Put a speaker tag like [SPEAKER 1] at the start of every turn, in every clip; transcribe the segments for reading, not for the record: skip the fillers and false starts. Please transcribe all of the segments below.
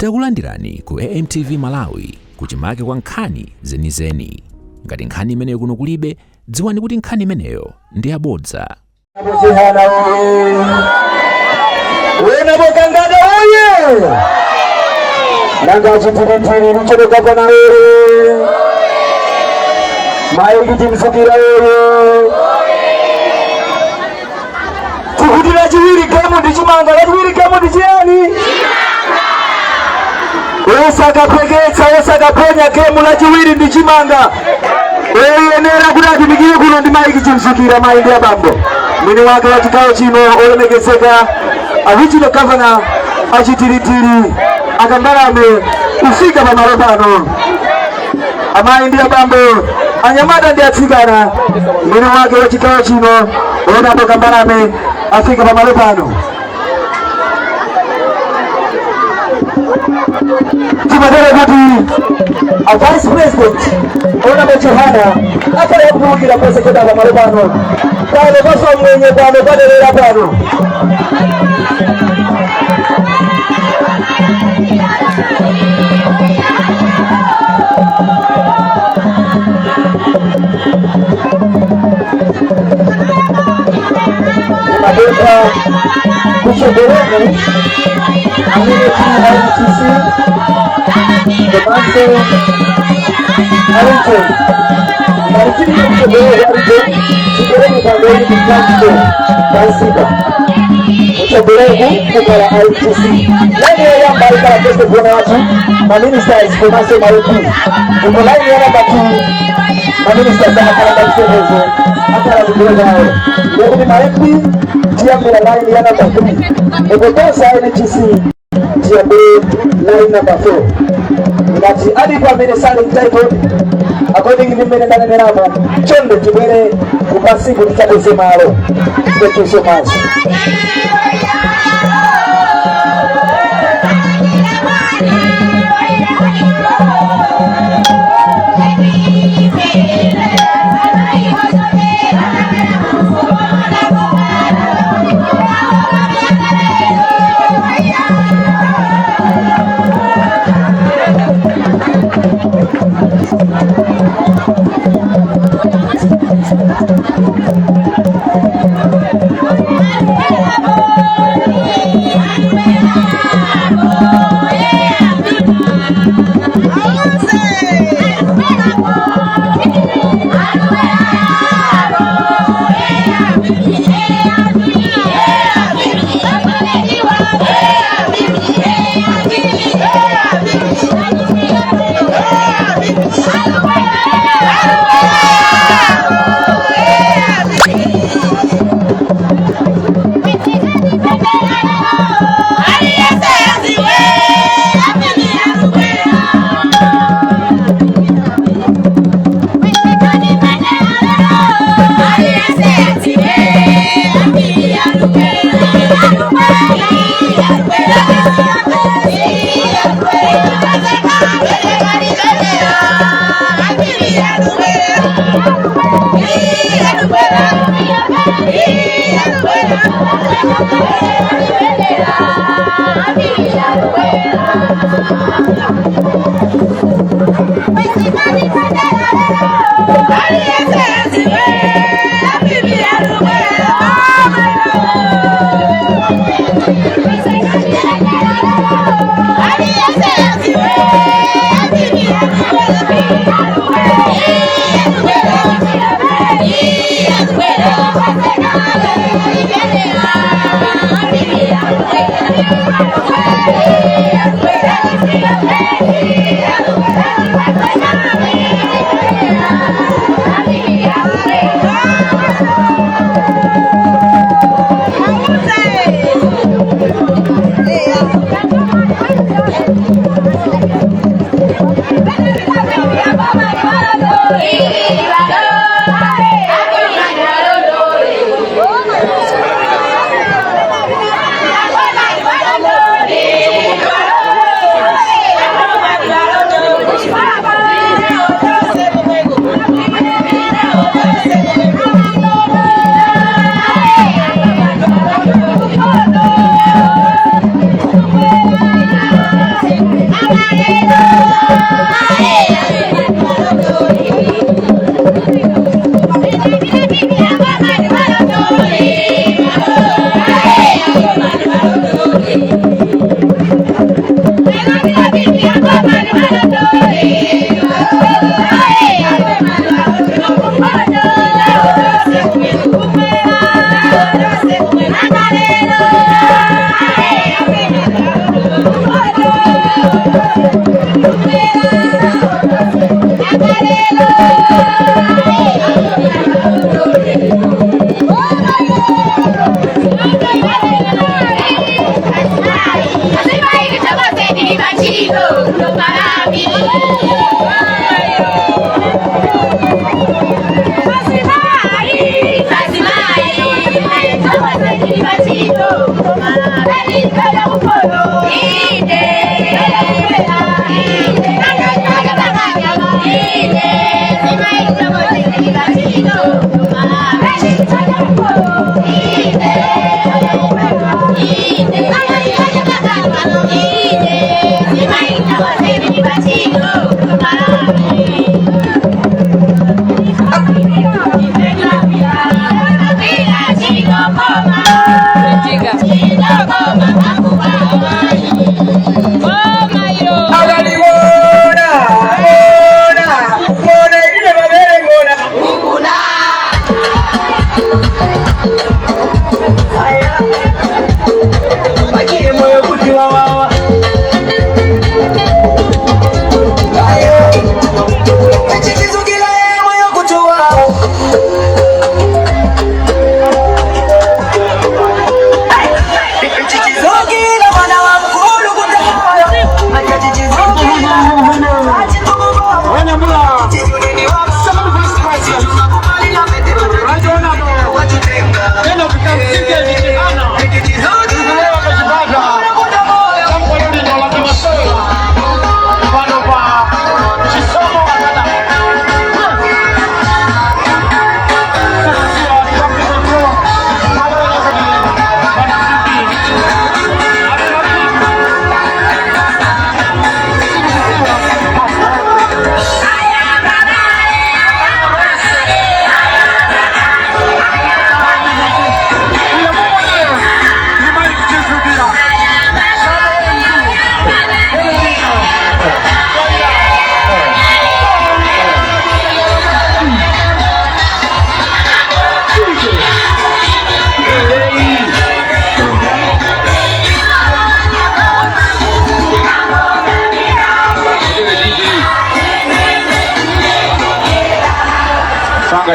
[SPEAKER 1] Takulandirani ku AMTV Malawi kuchimake kwa nkhani zenizeni. Ngati nkhani imeneyo kuno kulibe, dziwani kuti nkhani imeneyo ndi yabodza.
[SPEAKER 2] Wena bokangada oye! Nanga chitiri nichoka kana wewe. Maiki timsukira wewe. Tukutira chiwiri kemo ndichimanga, chiwiri kemo ndichiani? Osaka pegetsa, osaka ponya kemo la chiwiri ndichimanga. Nera kuti mikire kuno ndi maiki timsukira maindi ya bambo. Mwini wake wa chikao chino olemekezeka avichino gavana achitiritiri akambalame kufika pa malo pano. Amayi ndi abambo anyamata ndi atsikana, mwini wake wa chikao chino olenapo kambalame afika pa malo pano. Timatera kuti a vice president olenapo Johana akale kupulukira pese kwenda pa malo pano. Pano paso mwenye pano padelera pano. Madoka kuchobereni amineti ITC Demanse Arito Maritini kuchobereni Arito Chibereni Bandori Mkanjito Kansika kuchobereni kukala ITC Lani ya mbarika keste kuona watu Maministers Demanse Mariti Ukolani ya nabatu Maministers za makaramba msevezo Akara kukureza hao Yekuni Mariti Tiambu la line ya number 3 Egotosa NHC Tiambu line number 4 Ngati adi kwa mene sali title according to mene kane neramo Chonde tibwere kupasi kutitabu semalo. Thank you so much.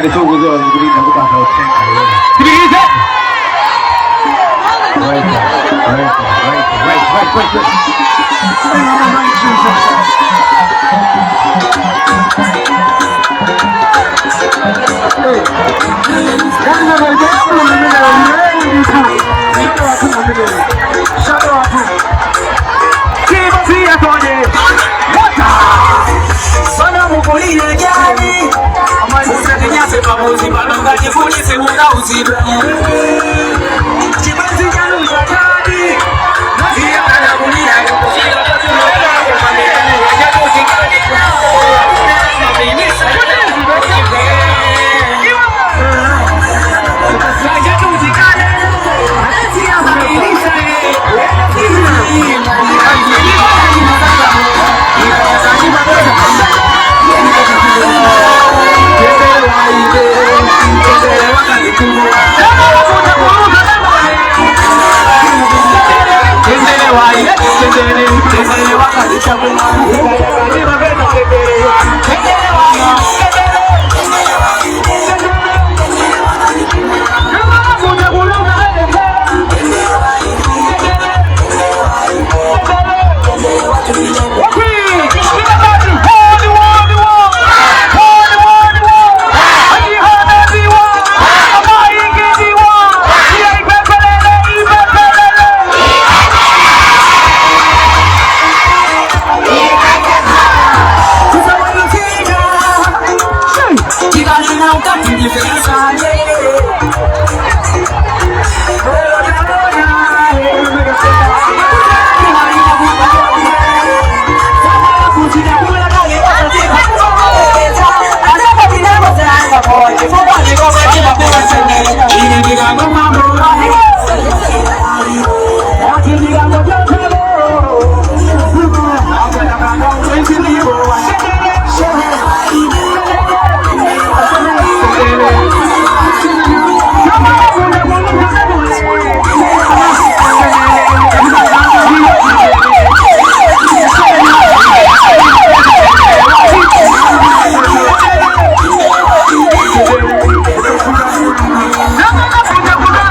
[SPEAKER 3] Di tugu zao zingine kupata uteka. Sikilize.
[SPEAKER 4] Mamuzi malonga jifunise muda uzibe Chibanzi janu zakadi Nazia kana kulia Shira kasi mwela Mamilani wajadu zikadi Mamini sayade Wajadu zikadi Nazia mamini sayade
[SPEAKER 3] No,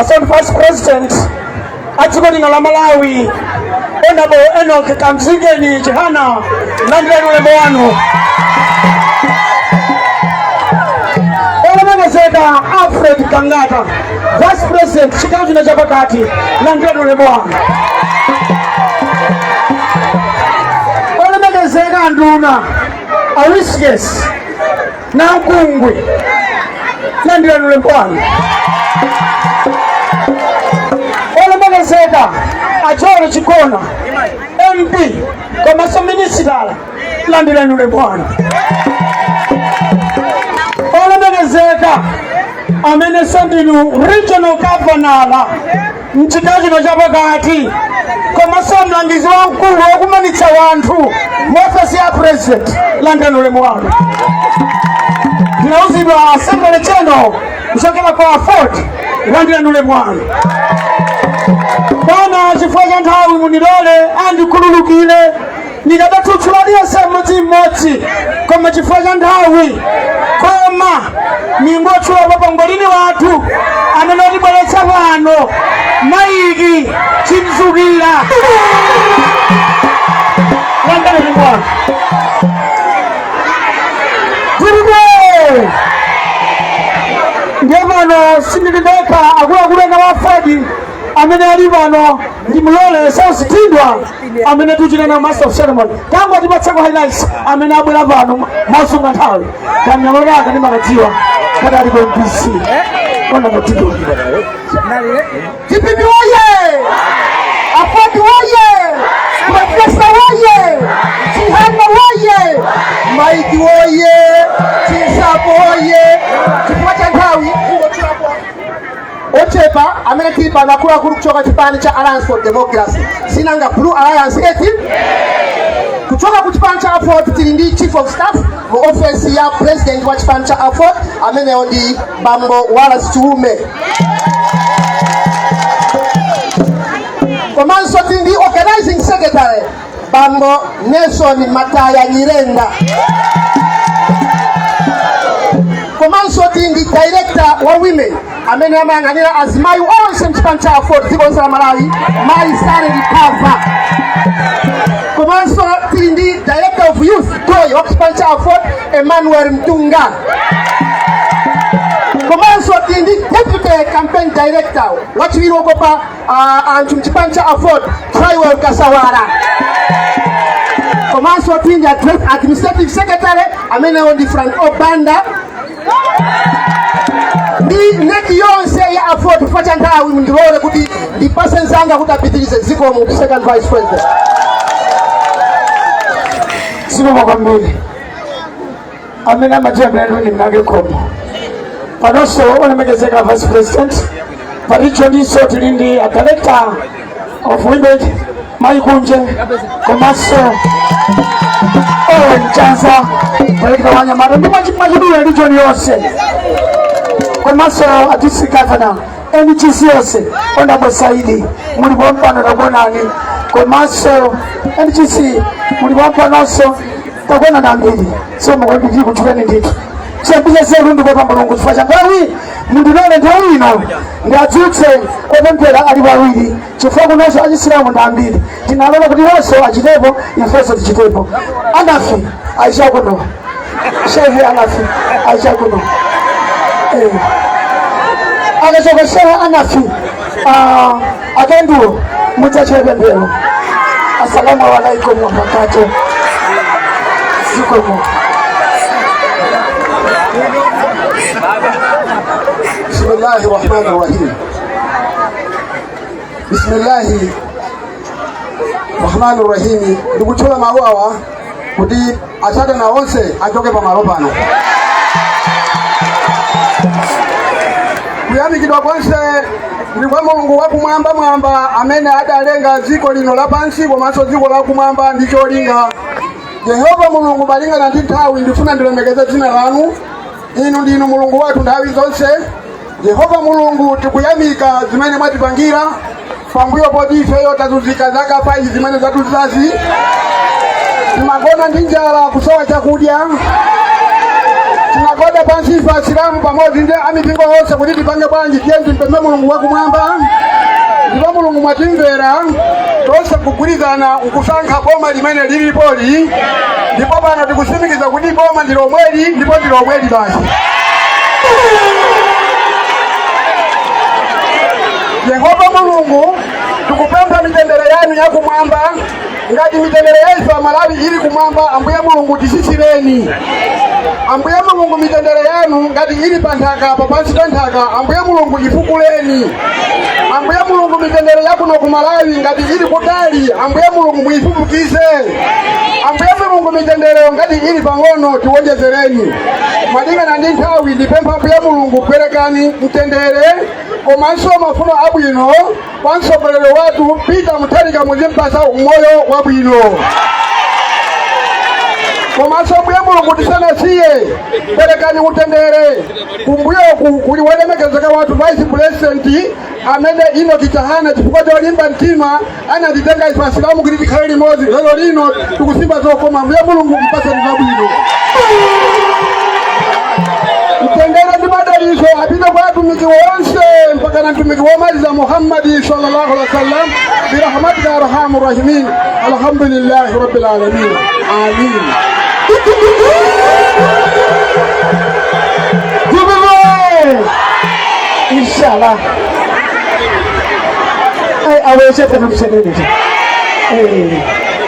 [SPEAKER 2] Assistant Vice President Achigoni la Malawi Honorable Enoch Kamzigeni Chihana Landlord Webwano Olamagazeta Alfred Kangata Vice President Chikazi na Chapakati Landlord Webwano Olemekezeka nduna Awisges na Nkungwe landira nulepwana Olemekezeka Achole Chikona MP Komaso Minister landira nulepwana Olemekezeka amene Sandinu Regional Governor mchikaji no chapakati komanso mlangizi wamkulu wokumanitsa wanthu mwofesi ya president landira nulepwana ndinauzidwa Assembly cheno kuchokera kwa Fort landira nulepwana bwana chifukwa cha nthawi munilole andikhululukire ndikadatutsulalia semodzi koma chifukwa cha nthawi koma ningotchula papangolini wathu amene atibweretsa pano Maiki Chimzukira landira nulepwana ndiye pano sindilideka akuluakulu ena wafadi amene ali pano ndimulole sausitidwa amene tuchita na master of ceremony tangu atipatsako highlights amene abwera pano masunga nthawi kamnyamolaka ndi makadziwa kada ali kwa MPC ona katido TPP woye Afodi woye Profesa woye Chihana woye Maiki woye Chisapo woye chifukwa nthawi Ochepa amene tipa nakula kuru kuchoka chipani cha Alliance for Democracy sinanga Blue Alliance eti kuchoka ku chipani cha Fort tilindi Chief of Staff mu office ya President wa chipani cha Fort amene ndi Bambo Wallace Chiume komanso tilindi Organizing Secretary Bambo Nelson Mataya Nyirenda komanso tilindi Director wa Women amene amayang'anira azimayi onse mchipani cha Fort dziko lonse la Malawi Mai Sare Recover komanso tilindi Director of Youth Toy wa chipani cha Fort Emmanuel Mtunga komanso tilindi Deputy Campaign Director wachiwiri wokopa anthu mchipani cha Fort Triwell Kasawara komanso tilindi Administrative Secretary amene ndi Frank Obanda ndi neki yonse ya Fort kufacha nthawi mundilole kuti ndipase nzanga kuti apitirize ziko mu second vice president sino kwambiri amene amajembe ni mnage komo panonso Olemekezeka vice president paricho ndiso tilindi a director of women Maikunje komanso Chanza Director wa Nyamata ndi majidula region yonse komanso district governor NGC yonse Honorable Saidi mulipo mpano takuonani komanso NGC mulipo mpanonso takuona nambiri so mukwenditi kuchukeni nditu chiyambise serundi kwa Mulungu chifukwa cha nthawi mundilole nthawi ino ndi adzutse opemphera ali wawiri chifukwa kunonso achisilamu ndi ambiri tinalola kuti onso achitepo ifenso tichitepo anafi aishakuno shehe anafi aishakuno akachoka shehe anafi akendulo mudzachepe mbelo assalamu alaikum wabarakatuh zikomo Bismillahi rahmani rahim Bismillahi rahmani rahim ndikuchola mawawa kuti achate na onse achoke pa malo pano kuyamikidwa konse ndi kwa Mulungu wakumwamba mwamba amene adalenga dziko lino lapansi komanso dziko lakumwamba ndi cholinga Yehova Mulungu malingana ndi nthawi ndifuna ndilemekeze dzina lanu inu ndinu Mulungu wathu nthawi zonse Yehova Mulungu tikuyamika zimene mwatipangira pambuyo poti ifeyo tazunzika zaka 5 zimene zatuzazi timagona ndi njala kusowa chakudya tinagoda pansi ife asilamu pamodzi ndi amipingo yonse kuti tipange bwanji tiye timpemphe Mulungu wakumwamba ndipo Mulungu mwatimvera tonse kugwirizana nkusankha boma limene lilipoli ndipo pano tikutsimikiza kuti boma ndi lomweli ndipo ndi lomweli basi Yehova Mulungu tikupempha mitendere yanu yakumwamba ngati mitendere yaifa Malawi ili kumwamba ambuye Mulungu tisisireni. Ambuye Mulungu mitendere yanu ngati ili panthaka papansi pa nthaka ambuye Mulungu ifukuleni. Ambuye Mulungu mitendere yakuno ku Malawi ngati ili kutali ambuye Mulungu muifufukize. Ambuye Mulungu mitendere ngati ili pang'ono tiwonjezereni. Malingana ndi nthawi ndipempha ambuye Mulungu perekani mtendere komanso mafuno abwino kwa mtsogoleri wathu Peter Mutharika muzimpasa umoyo wabwino. Komanso ambuye Mulungu tisanasiye perekani mtendere kumbuyo kuli wolemekezeka wathu Vice President amene ino kitahana chifukwa cha olimba mtima anatitenga ife Asilamu kuti tikhale limodzi. Lero lino tikusimba zokoma ambuye Mulungu mpase zabwino. Mtendere ndi madaliso apite kwa atumiki wonse mpaka na mtumiki womaliza Muhammad sallallahu alaihi wasallam birahmatika ya arhamur rahimin. Alhamdulillahi rabbil alamin. Amin. Inshallah. Aweze tena msenene.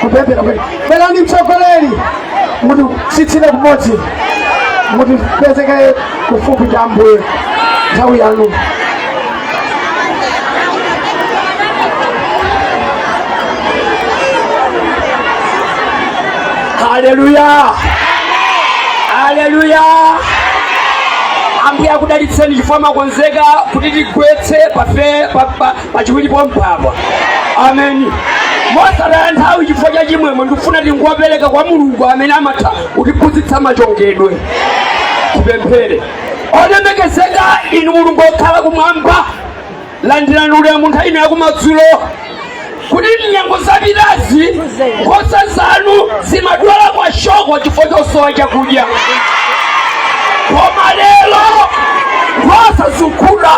[SPEAKER 2] Kupepe kabisa. Bela ni mchokoleni. Mtu sitile kumoti. Mtu pezeke kufupi jambwe. Tawi yanu. Hallelujah. Hallelujah. Ambia kudalitseni chifama konzeka kuti tigwetse pachiwiri pompapa. Amen. Mosala nthawi chifukwa cha chimwemwe ndikufuna tinguwapereka kwa Mulungu amene amatha kutiphunzitsa machongedwe. Tipemphere. Olemekezeka inu Mulungu okhala kumwamba landirani ulemu nthawi ino yakumadzulo kuti nyengo zapitazi nkhosa zanu zimadwala kwa shoko chifukwa chosowa chakudya. Koma lero nkhosa zikhuta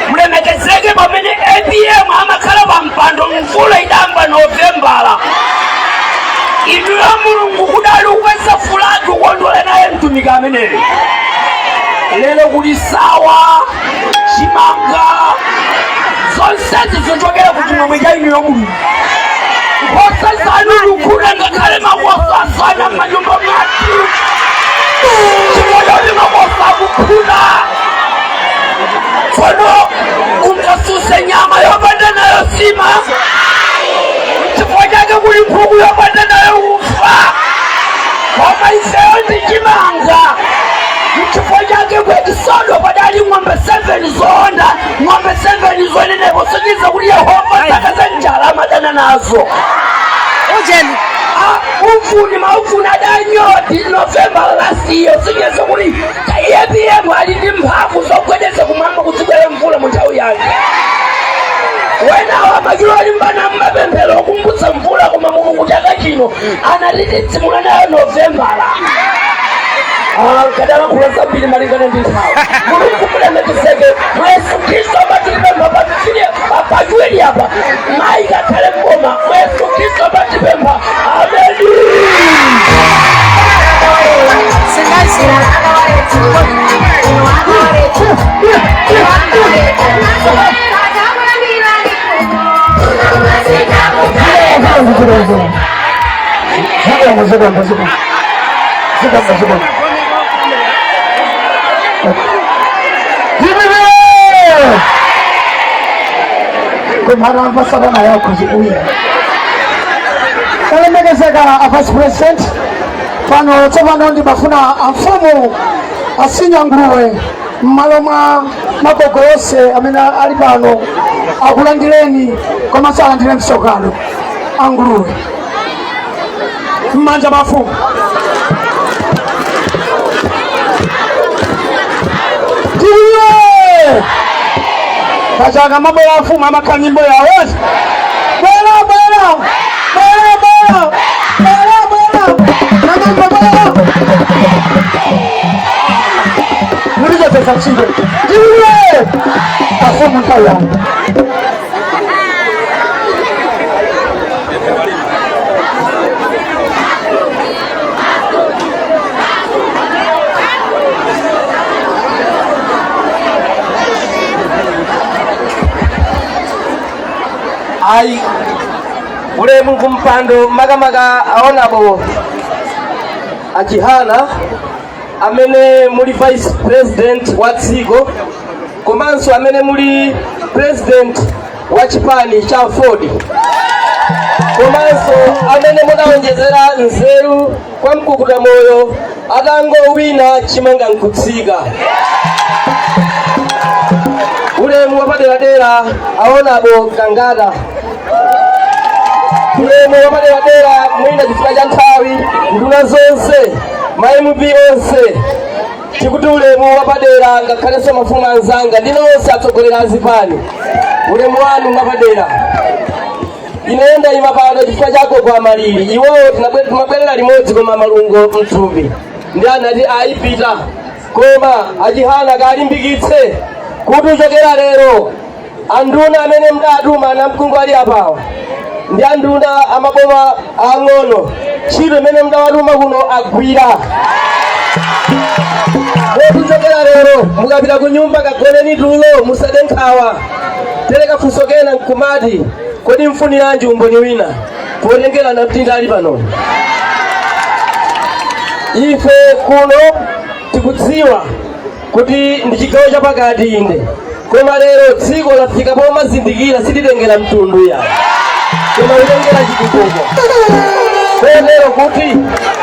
[SPEAKER 2] mulemekezeke pamene APM amakhala pa mpando mvula idamba Novembala. Inu ya Mulungu kudali ukweza fulaki ukondole naye mtumiki ameneyo. Lero kuli sawa chimanga zonse zizochokera kuti chimwemwe cha inu ya Mulungu. Nkhosa zanu zikhuta ngakhale makosa asana m'manyumba mwathu. Chimoyo ni makosa kukhuta. Kono ungasuse nyama yopanda nayo sima. Chifukwa chake kuli nkhuku yopanda nayo ufa. Koma ifeyo ndi chimanga. Chifukwa chake kwekisodo padali ng'ombe 7 zonda. Ng'ombe 7 zonenepo sochiza kuti Yehova sakaza njala amadana nazo. Ujeni. Ufuni maufuna danyoti November last year sinyeza kuti APM ali ndi mphamvu zogwedeza kumwamba kudzibwera mvula mu nthawi yake. Wena wamagiro alimbana mmapemphero kumbutsa mvula koma Mulungu chaka chino anatitsimula nayo November. Kadala kulasa mbili malingana ndi nthawi. Mulungu mulemekezeke Yesu Kristo amatipempha patifire pajueli apa maika khale mboma Yesu Kristo amatipempha. Amen. Kumaramba sabana yako zikuya. Kalemekezeka Vice President pano tsopano ndi bafuna amfumu asinya nguruwe m'malo mwa magogo yonse amene ali pano akulandireni komanso alandire msonkhano anguruwe m'manja mafumu. Tiye kachaka mabwera afumu amakhala nyimbo yawo. Bwera bwera bwera bwera bwera bwera nangamba bwera mulichotesa chile tiye afumu nthawi. ulemu kumpando makamaka aonabo Achihana amene muli vice president wa dziko komanso amene muli president wa chipani cha Ford komanso amene munawonjezera nzeru kwa mkukuta moyo atangowina chimanga nkutsika. Ulemu wapaderadera aonabo Kangada, ulemu wapaderadera mwina chifukwa cha nthawi nduna zonse ma-MP onse tikuti ulemu wapadera ngakhalenso mafumu anzanga ndi nonse atsogolera azipani. Ulemu wanu wapadera inenda ima pano chifukwa chako kwa malili iwowo timabwerera limodzi koma malungo mthupi ndi anati ayipita koma Achihana kalimbikitse kuti uchokera lero anduna amene mdatuma na mkungu ali apawa ndi anduna amaboma ang'ono ntchito imene mdawatuma kuno agwira. Kuchokera lero mukapita ku nyumba kagoneni tulo musade nkhawa tereka funso kena nkumati kodi mfuniranji umboni wina potengera na mtinda ali pano. Ife kuno tikudziwa kuti ndi chigawo chapakati inde koma lero dziko lafika pomazindikira sititengera mtundu ya koma utengera chitukuko lero kuti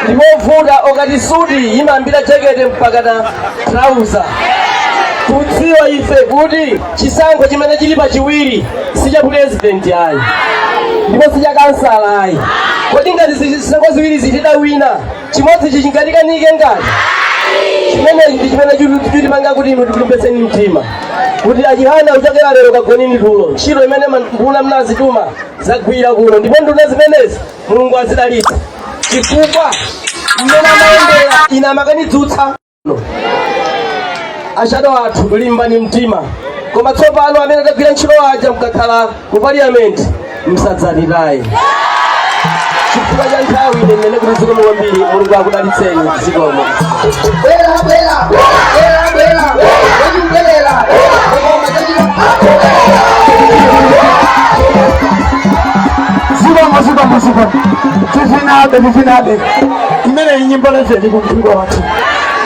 [SPEAKER 2] ndimovuta okati suti imambira jakete mpaka na trouser. Tudziwa ife kuti chisankho chimene chili pachiwiri si cha president ayi ndipo si cha kansala ayi. Kodi ngati zisankho ziwiri zitidawina chimodzi chichingatikaniike ngati chimene ndi chimene chitipanga kuti inu tikulimbetseni mtima kuti Achihana uchokera lero kagoneni tulo ntchito imene nduna mnazituma zagwira kuno ndipo nduna zimenezi Mulungu azidalitsa chifukwa mmene amayendera ina makanitsutsa achado athu limbani mtima koma tsopano amene atagwira ntchito aja mukakhala ku parliament msadzaniraye chifukwa cha nthawi ine mmene kuti zikomo kwambiri Mulungu akudalitseni zikomo.
[SPEAKER 5] Zikomo tifinabe imene nyimbo lezeli kumpingo wathu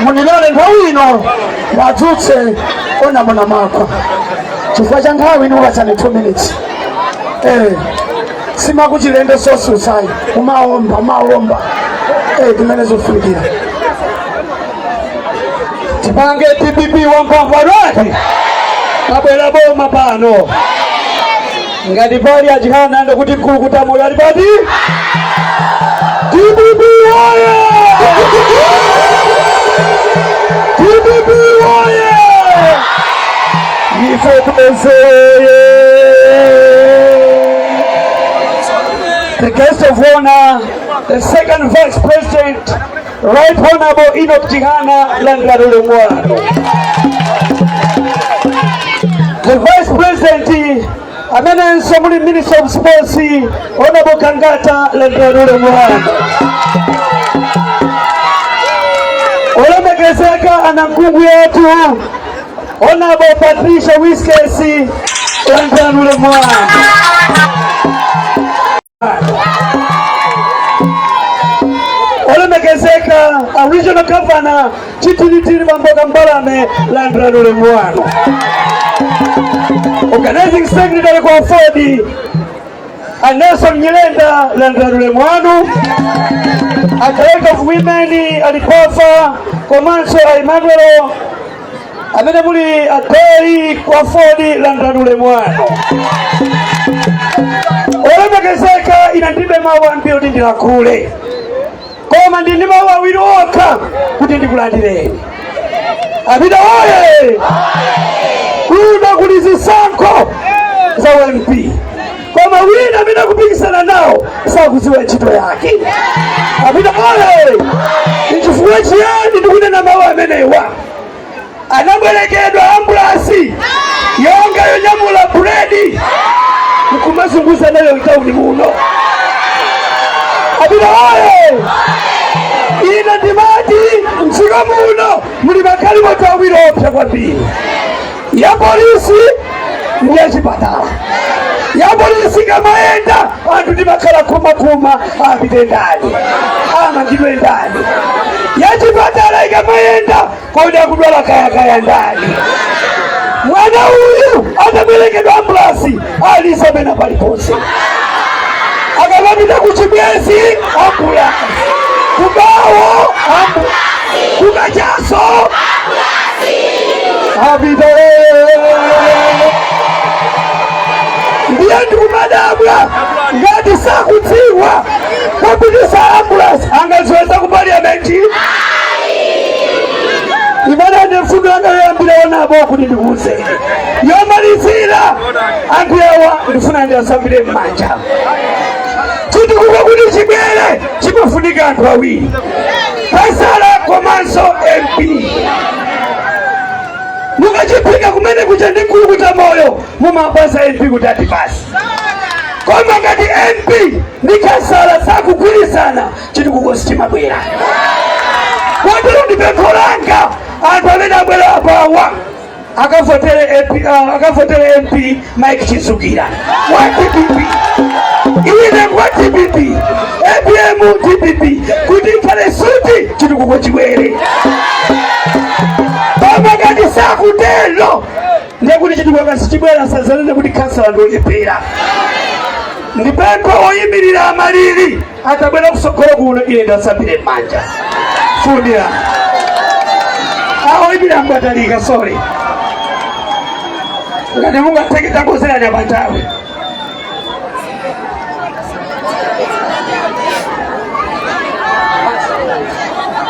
[SPEAKER 5] munilole nthawi ino wadzutse onamona makwa chifukwa cha nthawi ino ukachani 2 minutes simakuchilendo sosusayi umaomba timene zofunikira tipange TPP wamphamvu ake kabwera boma pano ngati pali Achihana ndokuti mkulukuta moyo alipati TPP oye! TPP oye! The guest of honor, the second vice president, Right Honorable Enoch Chihana Langalule Mwano. The vice president, amenenso muli Minister of Sports, Honorable Kangata Langalule Mwano. Olemekezeka anamkungu yetu Honorable Patricia Wiskesi Langalule Mwano. Olemekezeka Regional Governor Chitilitili Mamboka Mbalame Langalule Mwano. Organizing Secretary kwa Ford Nelson Nyirenda Langalule Mwano. A Director of Women Alipofa Komanso Emmanuel amene muli Adei kwa Ford Langalule Mwano. Olemekezeka ina ndibe mawu ambiri kuti ndilakule koma ndi mawu awiri okha kuti ndikulandireni. Apita oye! Kuno kuli zisankho za MP koma wina amene akupikisana nawo sakudziwa ntchito yake. Apita oye! N'chifukwa chiyani ndikunena mawu amenewa? Anabwerekedwa ambulasi yonga yonyamula buledi nkumazunguza nayo mtauni muno. Apita oye! Ina ndimati mchiko muno muli magalimoto awiri opsa kwambiri, ya polisi ndi ya chipatala. yabolisika mayenda antu ndimakhala kuma apite ndani ama ndime ndani yachipatala ika mayenda koda kudwala kaya ndani. Mwana huyu atabelekedwa ambulasi alisomena palipose akavapita kuchibwezi ambulasi kubawo kukachaso apite ndiye ndikumadabwa ngati sakudziwa kupitisa ambulasi angaziweza ku parliamenti imana nefundo angayoyambira onabo kuti ndikuze yomalizira anthu yawa ndifuna ndiyasambire m'manja kuti kuko kuti chibwere chimafunika anthu awiri Kasala komanso MP mukachipika kumene kucha ndi kulukuta moyo mumapasa MP kuti atipasi koma ngati MP ndi Kasala sakugwirizana chiti kukosi chimabwera kotero ndipempho langa anthu amene abwera apawa akavotere MP Mike Chizukira wa TPP ine kwa TPP APM TPP kuti ikhale suti chiti kuko chibwere koma ngati sakutero ndekuti chiti kwakasi chibwera sazanene kuti Kasala ndolipira ndipempho oyimirira amaliri atabwera kusogolo kuno ine ndasambire m'manja fundira aho ibira mbatalika sorry ngati mungateketa kozera nyapatawe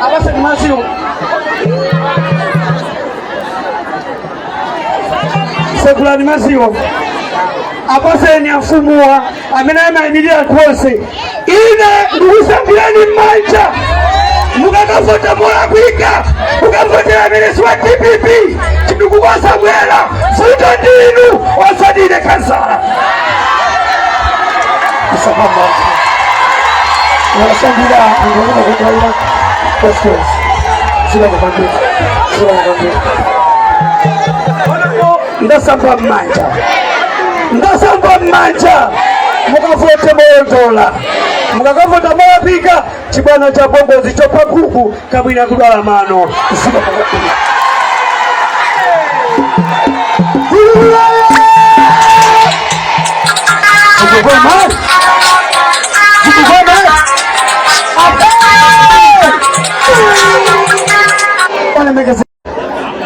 [SPEAKER 5] abasa kumasiyo sekulani masiyo apase ni afumua amene amayimirira twose ine ndikusambirani m'manja mukakavota molakwika mukavotera amene wa TPP chindikukwasa bwera futo ndinu osadire Kasala kusabamba wasambira ngomba kukaira questions sila ngombe ndasamba m'manja mukavote moyotola mukakavota molapika chibwana cha bongozi chopa kuku kabwina kudwala mano isika pakapula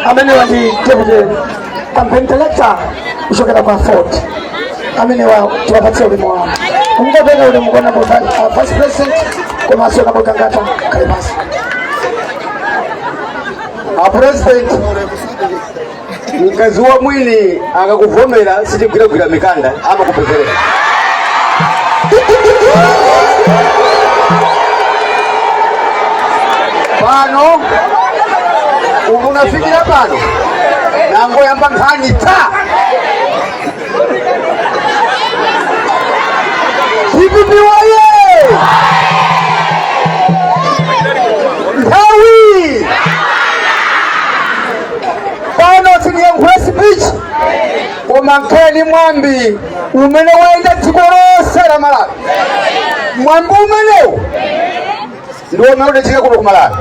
[SPEAKER 5] amene wandi deputy campaign director kushokera kwa Fort amene wa tuwapatia ulimo wao ungopeka ule mkona kwa vice president kwa masio na mkangata kaibasi
[SPEAKER 6] president mkaziwa mwini akakuvomera siti kugira mikanda ama kupezerera pano unafikira pano nango yamba nkhani ta TPP waye Ntawi pano tiniyankhula speech umankeni mwambi umene waenda dziko lonse la Malawi mwambi umenewo ndiwo umene udachika kuno ku Malawi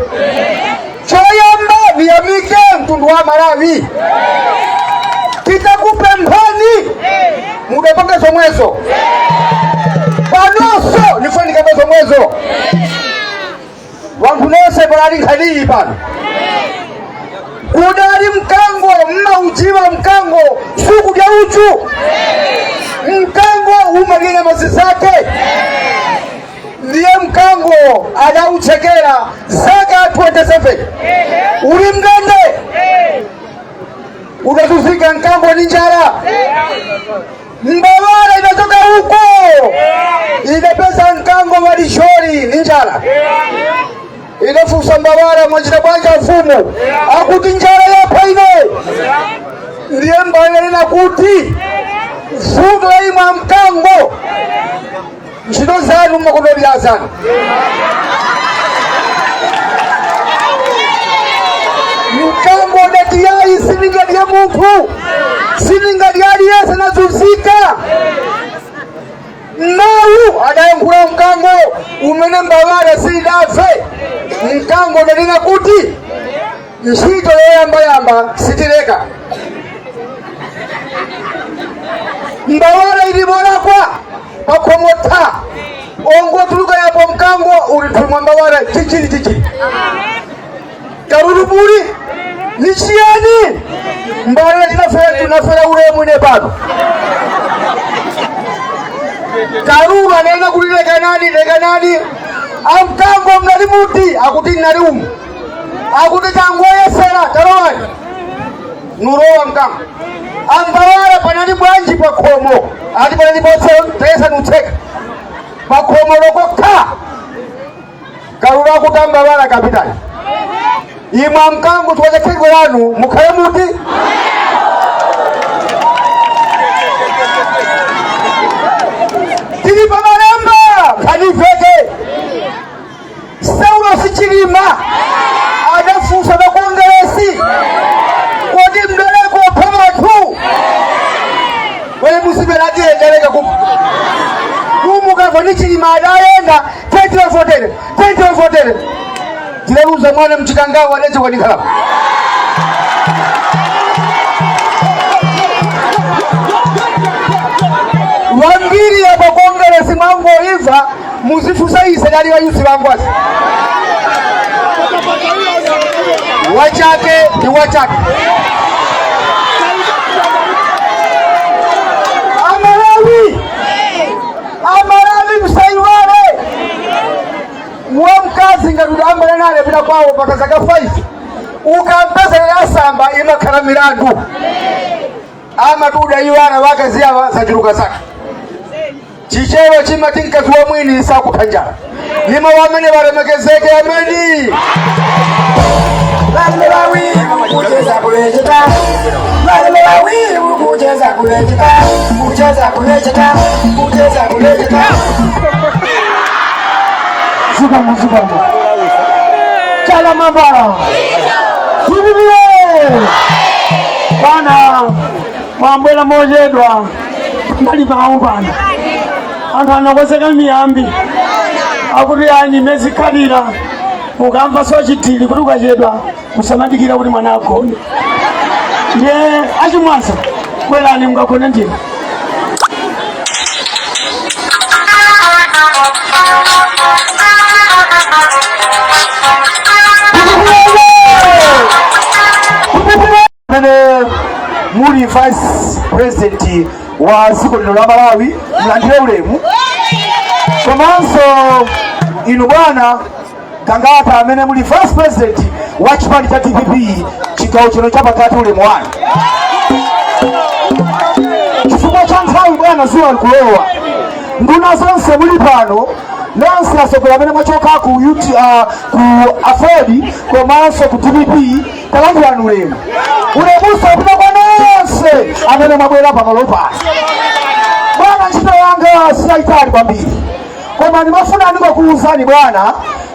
[SPEAKER 6] choyamba viyamike mtundu wa Malawi titakupemphani mudapanga zomwezo panonso nifanika zomwezo wanthu nonse palali nkhaniyi pano kudali mkango mmaujiwa mkango sukudya uchu mkango umalina mazi zake ndiye mkango adauchekera zaka 27 uli mgende unatuzika mkango ni njala mbawala inatoka huko inapesa mkango walishori ni njala inafusa mbawala mwajina bwanja mfumo akuti njala yapa ine ndiye mbawala inakuti fundo ima mkango nchino zanu mwakodori ya zanu mkango dati yai sininga diya mtu sininga diya yesa nazuzika Nau adayankula mkango umene mbawala sidafe mkango ndalina kuti ntchito yoyambayamba sitileka mbawala ilibolakwa pakhomotha ongotuluka yapo mkango ulitumwa mbawala chichili karulubuli ni chiyani mbawala tinafera ulemu ne pano Karuma anena kuti lekanani amkango mnali muti akuti nali umu akuti tangoyesera talowani nurowa mkango ambawala panali bwanji pakhomo ati panali potesa nutseka pakhomo lokokha Karula akuti ambawala kapitali imwa mkango tuwachakirwe lanu mukhale muti Tili pamalemba kaniveke Saulo sichilima adafusa na kongresi kodi mdeleko pamatu wale musibelati endeleka kumuka nichilima adaenda tenti wafotele zileruza mwana mchikangao waneche kwa nikala wambiri ya kongresi mwangu iva muzifusa isedali wa yusi wangwasi wachake ni wachake amarawi msaiwale mwamkazi ngaruda ambale nale bila kwao pakazaga 5 ukampesa ya samba imakara mirandu ama tuda iwana wakazi yawa zajiruka zake chichewa chimatinka tuwa mwini isa kutanjara nima wamene waremekezeke ameni
[SPEAKER 5] Zubamu chala mabara Zibibiye Bana Mwambwela mojedwa Ndali paumbana Antu anakozeka miyambi Akuti yani mezi kadira Ukampa sochitili kutuka jedwa Musamadikira kuti mwana akone Ye achimwasa Kwela ni mkakone ndini
[SPEAKER 6] Muri vice president wa ziko lino la Malawi mlandire ulemu komanso inu bwana Kangata amene muri vice president wa chipani cha TPP chigawo chino chapakati ulemu wanu chifukwa cha nthawi bwana zuwa likulowa nduna zonse muli pano nonse asogola amene mwachoka ku afodi komanso ku TPP talandirani ulemu ulemuso kupita kwa nonse amene mabwera pamalopa bwana ntchito yanga siyaitali kwambiri koma ndimafuna ndikukuwuzani bwana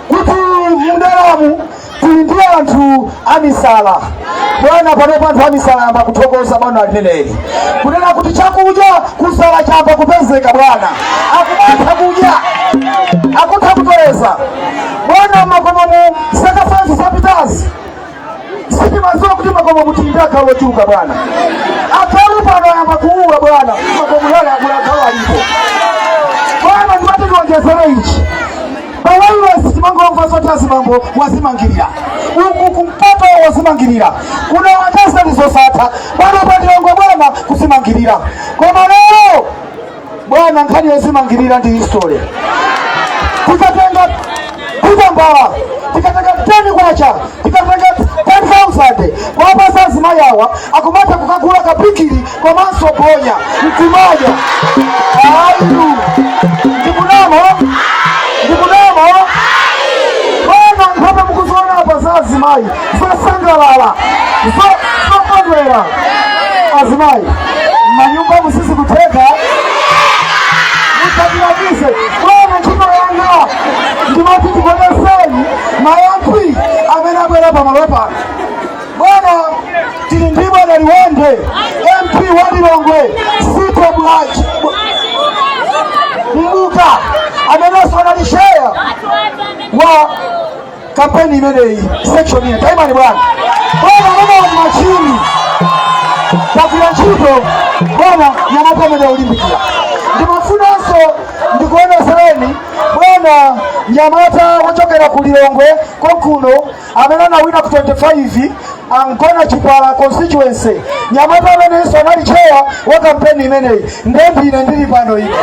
[SPEAKER 6] kuti mundalamu tili ndi anthu amisala bwana panopa anthu amisala yamba kuthokoza bwana alineneri kunena kuti chakudya kusala chamba kupezeka bwana akumatha kudya akutha kutoleza bwana makomo mu sakafansi zapitazi siti mazuwa kuti makomo mutindaka ulochuka bwana akalu pano yamba kuuwa bwana makomo yale akula alipo bwana ndimati niongezere ichi Bawaiwe sitimangomva zote azimambo wazimangirira uku kumpata wazimangirira kuna wakasa nizosata bwana upati wangu bwana kusimangirira kwa maneo bwana nkani wazimangirira ndi historia tikatenga kutambala tikatenga 10 kwacha tikatenga 10,000 kwa pasa zimayawa akumata kukagula kapikiri kwa manso ponya mtimaja ayu ndikunamo bwana mpapa mkuzona hapa za azimai zasangalala zakondwera azimai manyumba musisi kuteka mutabilagize bwana ntino yanga ndimati tikodeseni mayankwi amenabwera pamalopa bwana tili ndibwa na Liwonde MP wa Lilongwe Sito Blanche
[SPEAKER 5] Nyamata ameneso analishare wa kampeni imeneyi section ya Taimani bwana mama machini Takila Chito bwana Nyamata amene Olimpikia ndimafunanso ndikuona sereni bwana Nyamata wachokera ku Lilongwe konkuno amene wina ku 25 Ankona Chipala constituency Nyamata amenenso analichewa wa kampeni imeneyi ndembine ndili pano ino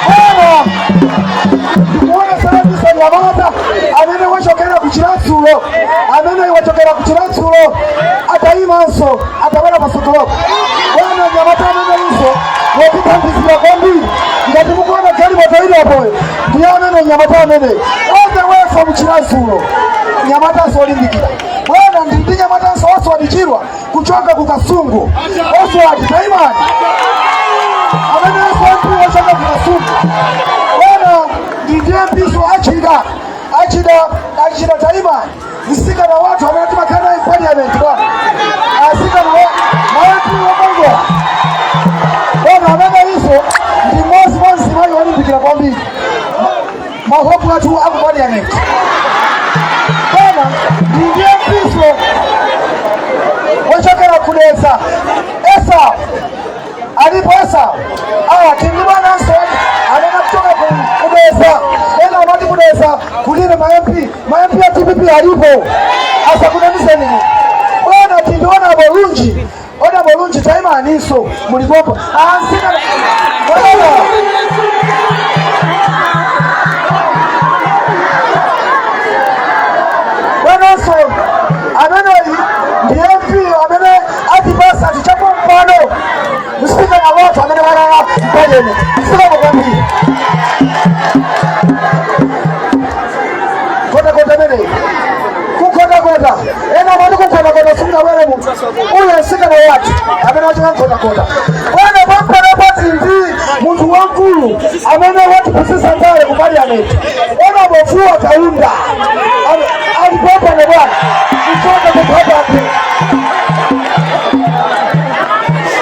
[SPEAKER 5] bwana ndikuona sereni sa Nyamata amene wachokera ku Chiratsulo amene wachokera ku Chiratsulo ataimanso atabera pasokolo bwana Nyamata amene iso wokutambizira kwambiri ngati mukuona kali motoili apoyo ndiye amene Nyamata amene all the way from Chiratsulo Nyamata Olimpikira bwana ndi Nyamata oso adichirwa kuchoka ku Kasungu oso adi Taimani amene oso kuchoka ku Kasungu bwana ndiye mbiso achida Taimani nisika na watu wanatima kana in parliament bwana asika na watu wakongo bwana amene iso ndi mozi mayo Olimpikira kwambiri mahopu watu aku parliament bwana ndiye mbiso wachokera kudesa esa alipo esa tindi bwana nso anena kutoka kudesa ena wadi kudesa kulile ma-MP ya TPP alipo asa kunanise nini bwana tindi ona bolunji Taimani iso muligopa ansina bwana so amene ndiye MP amene atibasa tichapo mpano msika na watu amene walala mpajene msika mkwambiri kota mene kukota ena wadu kukota sumina wele mtu uye msika na watu amene wachika kota wana bapa na bati ndi mtu wankulu amene watu kusisa ndale kupali ya meti wana bofuwa kaunda alipapa na bwana mtoka kupata ati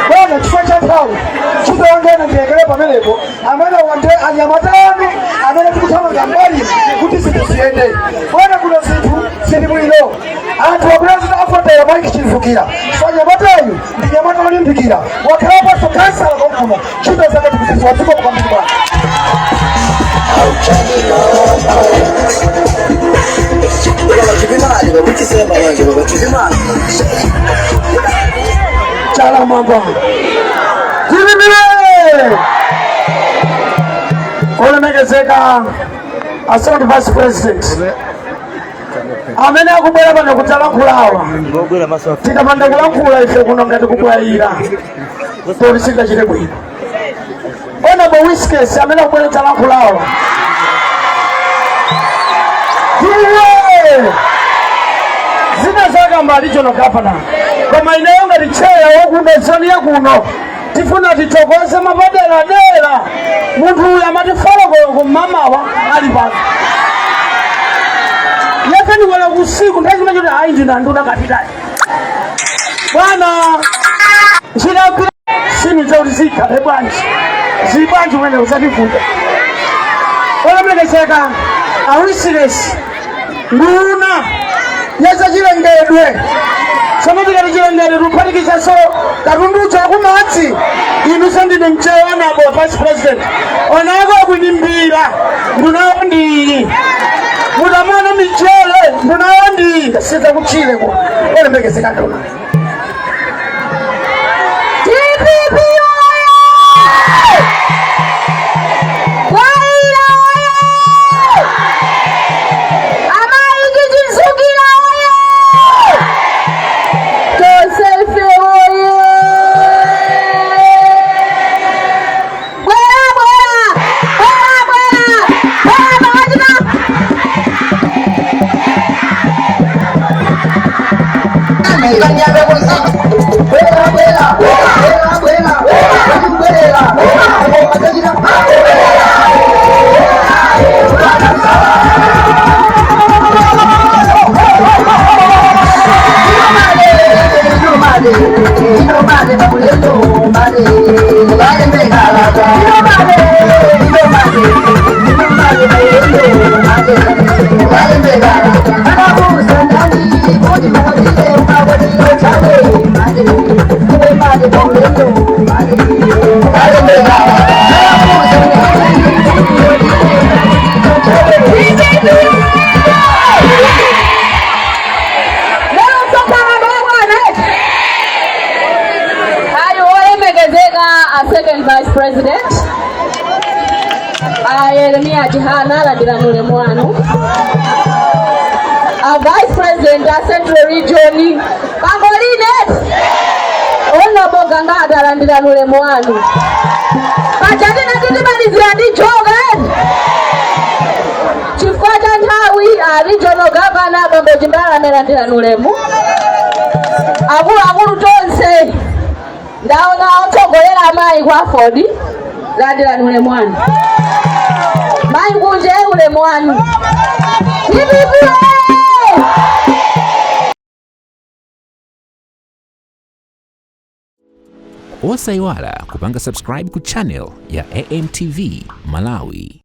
[SPEAKER 5] bwana tufacha tawe chuta wangena ndiegele pamelepo amene wande Anyamatanu amene tukutama gambari kuti situsiende bwana kuna situ silimwilo antu wa president afota ya Mike Chivukira so Anyamatayu ndi Nyamata Olimpikira wakalapa so kansala konkuno chuta zake tukusisi watiko kwa mtu bwana chala mambo Jimmy Ole megezeka Assistant Vice President amene akubwera pano kutalankulawa tikapanda kulankhula ife kuno ngati kubwayira polisika chite bwino ona Bowiskes amene akubwera kutalankulawa zina zaka mbali chono gavana koma ineyo ngati cheya wokuno zoni ya kuno tifuna titokoze mapaderadera munthu uyu amatifologolo mamawa ali pano yakaniwala kusiku ndachima choti hayi ndinanduna kapitali bwana chilakula sinu chauti zikhale bwanji umene usativuta olamlekeseka awisilesi nduna yazachilengedwe somatikati chilengedwe tuphatikisa so katundu chakumadzi inu sandine mchewanabo Vice President onako akunimbira ndunayo ndiyi mutamana michele ndunayo ndiyi ngasiza kuchile ku olembekezeka nduna
[SPEAKER 2] Kanya
[SPEAKER 7] Second Vice President Yeremia Jihana Landiranule Mwanu, Vice President Central Region Bangolinet Honorable Gangada Landiranule Mwanu, Bajani na Kidimalizia ni Jogan, Chief Kwajantawi Regional Governor Bambo Jimbara Landiranule Mu, Aguru Tonse ndaona otogolera mai kwa Ford Landiranule Mwanu, mai ngunje ule Mwanu Hibibu.
[SPEAKER 1] Osaiwala kupanga subscribe ku channel ya AMTV Malawi.